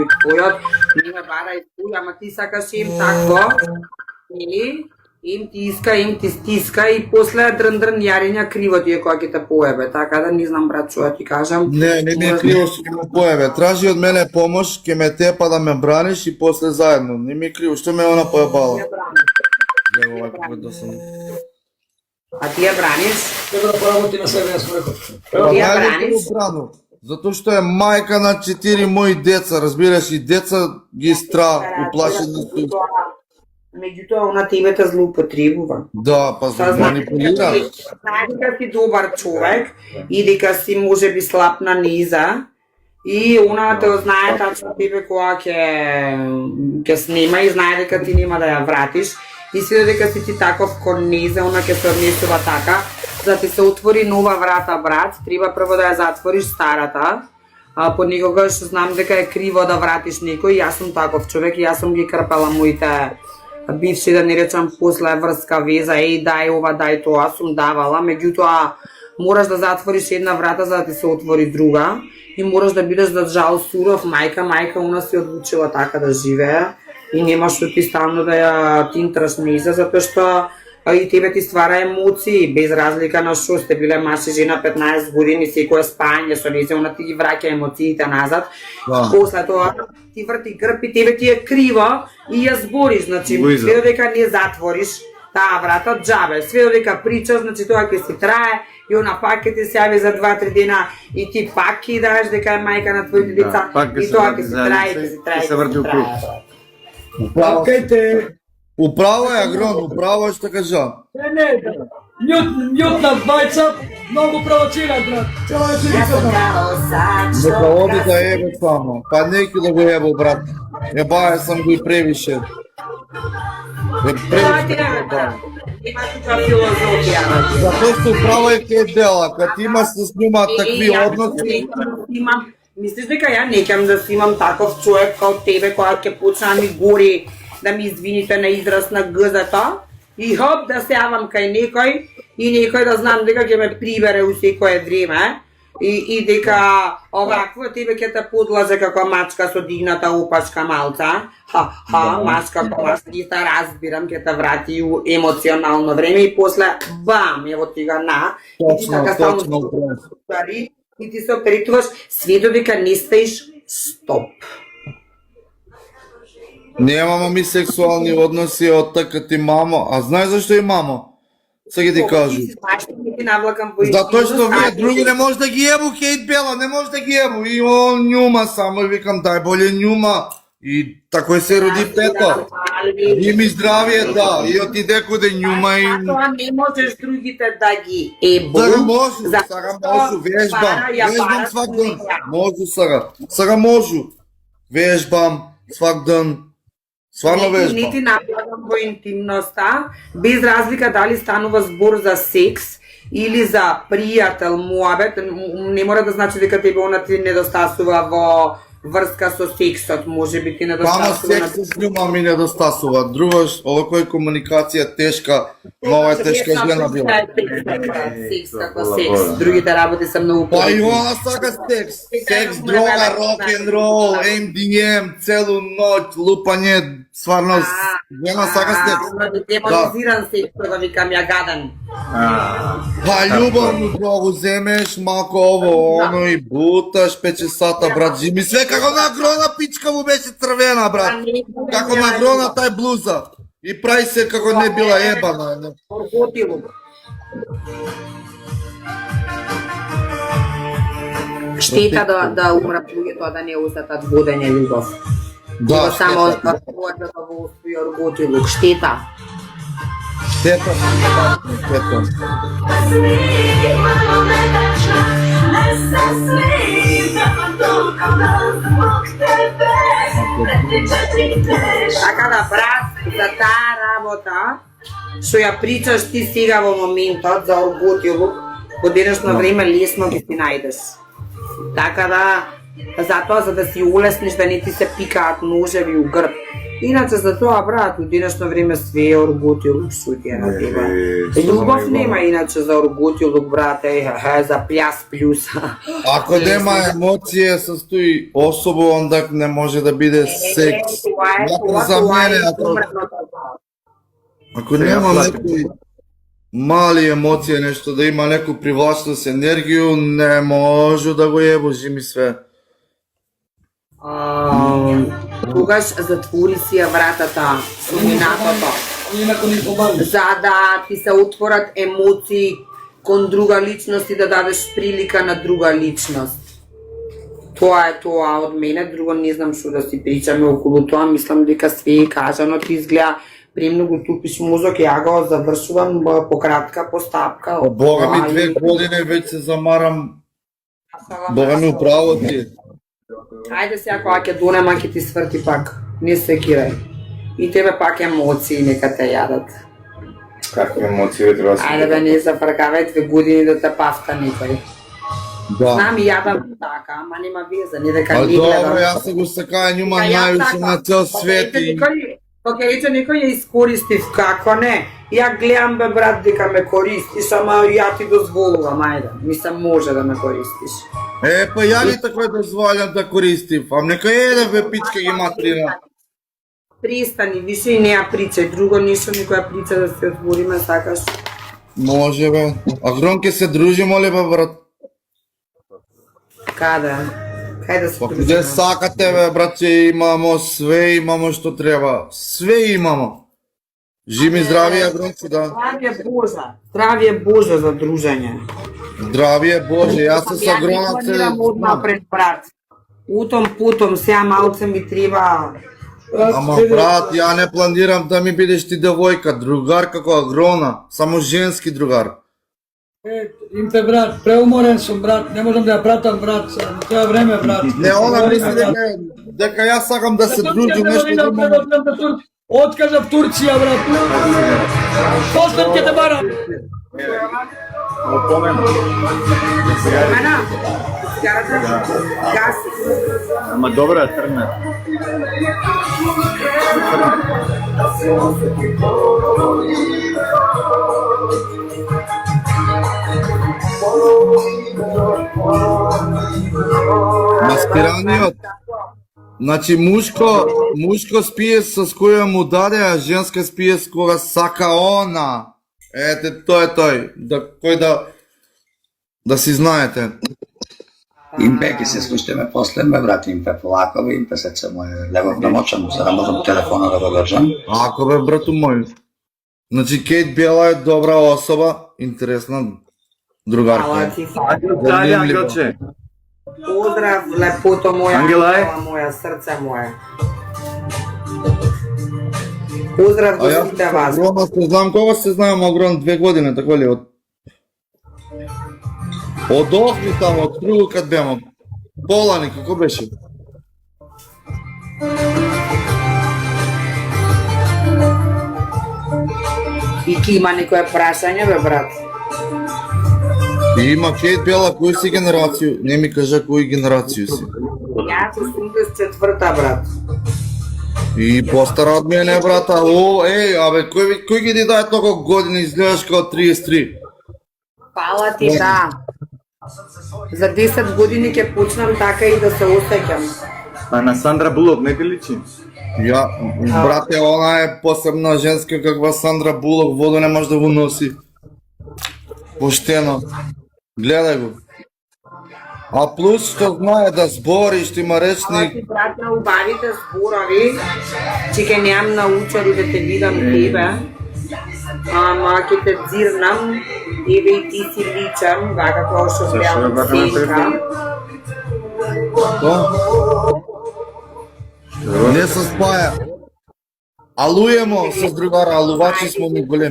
твојот, не ме барај туј, ама ти сакаш им такво, или им ти стиска и после дрн јарења криво ти е кога ќе те поебе, така да не знам брат што ти кажам. Не ми е криво што ќе ме поебе. Тражи од мене помош, ќе ме тепа да ме браниш и после заедно. Не ми е криво што ме она поебала. А ти ја браниш? Треба да поработи на себе, јас му реков. Ти ја браниш? Затоа што е мајка на 4 мои деца, разбираш, и деца ги уплашени су. Меѓутоа, она тебе те злоупотребува. Да, па за манипулира. Знае дека си добар човек и дека си може би слаб на низа и она те знае тачно тебе кога ќе снема и знае дека ти нема да ја вратиш и си дека си ти таков кон низа, она ќе се однесува така, за да ти се отвори нова врата, брат, треба прво да ја затвориш старата. Понекогаш знам дека е криво да вратиш некој, јас сум таков човек и јас сум ги крпела моите бивши, да не речам, после врска веза, дај ова, дај тоа, сум давала, меѓутоа мораш да затвориш една врата за да ти се отвори друга и мораш да бидеш да жал суров, мајка она си одлучила така да живее и нема што ти стално да ја тинтраш низа, затоа што и тебе ти ствара емоции, без разлика на што сте биле маж и жена 15 години, секој спање со нејзе, она ти ги враќа емоциите назад. После тоа ти врти грб и тебе ти е криво и ја збориш, значи, све додека не затвориш таа врата, џабе, све додека причаш, значи тоа ќе си трае и она пак ќе ти се јави за 2-3 дена и ти пак ќе даш дека е мајка на твоите деца и тоа ќе си трае, ќе се врти у круг. Управо е, Агрон, управо е што кажа. Не, љут на двајца, многу провоцира, брат. Цела вечерица. Нека оди да ебе само. Па неки да го ебо, брат. Ебае сам го и превише. Има тука филозофија. Затоа што управо е ке дела, кад има се снима такви односи. Мислиш дека ја некам да си имам таков човек као тебе која ќе почна ми гори да ми извините на израз на гзата и хоп да се јавам кај некој и некој да знам дека ќе ме прибере у секое време и дека овакво тебе ќе те подлаже како мачка со дигната опашка малца. Мачка како мачкита, разбирам, ќе те врати у емоционално време и после бам, ево ти га на. И ти така само и ти се опретуваш све додека не стаиш стоп. Немамо ми сексуални односи од така ти мамо, а знаеш зашто и мамо? Сега ќе ти кажу. Затоа што вие други не може да ги ебу хейт бела, не може да ги ебу и он њума само и викам дај боле њума и тако се роди пето. Ими здравие, да, и отиде куде њума и... Затоа не можеш другите да ги ебу. Сега можу, вежбам свак ден. Можу сега можу. Вежбам свак ден. Стварно вежбам. Не ти нападам во интимноста, без разлика дали станува збор за секс или за пријател, муабет, не мора да значи дека тебе она ти недостасува во врска со сексот, може би ти недостасува. Пама секс с њума ми недостасува. Другош, овако е комуникација тешка, нова е тешка жена била. Секс како секс, другите работи се многу Па и она сака секс. Секс, дрога, рок-н-рол, MDM, целу ноќ, лупање, стварно, жена сака секс. Демонизиран секс, да викам ја гаден. Па љубовно да го земеш, малко ово, оно и буташ 5 часата, брат, жими све како на Агрона пичка му беше црвена, брат. Како на Агрона тај блуза. И прави се како не била ебана. Штета да умрат луѓето, да не остатат водење љубов. Да, само да задоволство и орготилук. Штета. Штета. Така да, брат, за таа работа, што ја причаш ти сега во моментот за орготилук, во денешно време лесно ги си најдеш. Така да, затоа за да си улесниш да не ти се пикаат ножеви у грб Иначе за тоа, брат, у денешно време све е оргутилук, шутија на тебе. Љубов нема иначе за оргутилук, брат, за пляс плюс. Ако нема емоција состои особо, онда не може да биде секс. За мене, ако нема некои мали емоции, нешто да има некој привлачност, енергију, не може да го ебожи ми све. Тогаш затвори си ја вратата со минатото, за да ти се отворат емоции кон друга личност и да дадеш прилика на друга личност. Тоа е тоа од мене, друго не знам што да си причаме околу тоа, мислам дека све е кажано, ти изгледа премногу тупиш мозок, ја го завршувам пократка, постапка. Бога ми 2 години веќе се замарам. Бога ми управо ти. Ајде сега кога ќе донема ќе ти сврти пак, не се кирај. И тебе пак емоции нека те јадат. Какви емоции треба да се... Ајде бе, не зафркавај 2 години да те пафта некој. Да. Знам и јадам така, ама нема веза, не дека А не гледам. добро, јас се го сакаја њума највише на цел свет и... Кога рече некој ја искористив, како не? Ја гледам бе брат дека ме користиш, ама ја ти дозволувам, ајде. Мислам може да ме користиш. Па ја ли такој дозволям да користив, ам нека еде бе пичка ги матрина. Престани, више и не ја причај, друго ништо никоја прича да се отвориме, сакаш. Може бе. А Грон ке се дружи, моли бе брат. Каде? Кај да се Па дружиме? куде сакате бе братче, имамо све, имамо што треба. Све имамо. Живи здравија Гронци, да. Здравје Боже за дружење. Здравје Боже, јас се са Гронат се... Напред, брат. Утом путом, сега малце ми треба... Ама брат, ја не планирам да ми бидеш ти девојка, другар како Агрона, само женски другар. Имте брат, преуморен сум брат, не можам да ја пратам брат, не треба време брат. Не, она мисли дека јас сакам да се дружим нешто да имам. Откажа в Турција брат. После ќе те барам. Мена? Гаси. Ама добра, тргна. Маскираниот. Значи мушко спие со која му даде, а женска спие с кога сака она. Ете, тој е тој. Кој да си знаете. Импе, ке се слушаме после, ме брат Импе полако, Импе се мој легов да мочам, за да можам телефона да го држам. Ако бе, брату мој. Значи, Кейт Бела е добра особа, интересна другарка. Ала ти Ајде, Ангелче. поздрав, лепото моја, Ангела е? моја, срце моје. Поздрав до сите вас. Грона се знам, кога се знаем Агрон 2 години, така ли? Од Охри тамо, од Кругу кад бемо. Полани, како беше? И ки има некоја прашање, бе, брат? И има Кейт Бела, кој си генерацију? Не ми кажа кој генерацију си. Јас сум 84-та, брат. И постара од мене, брата. О, абе, кој ги ти даде толку години, изгледаш како 33? Пала ти, да. За 10 години ќе почнам така и да се осеќам. А на Сандра Булок не ти личи? Ја, брате, она е посебна женска каква Сандра Булок, вода не може да го носи. Поштено. Гледај го. А плюс што знае да збори, што има Ала речник. ти, брат, на убавите зборови, че ќе немам научари да те видам тебе, ама ќе те дзирнам, еве и ти си личам, вака како што беам Сенка. Не се спаја. Алуемо с другара, алувачи смо ми големи.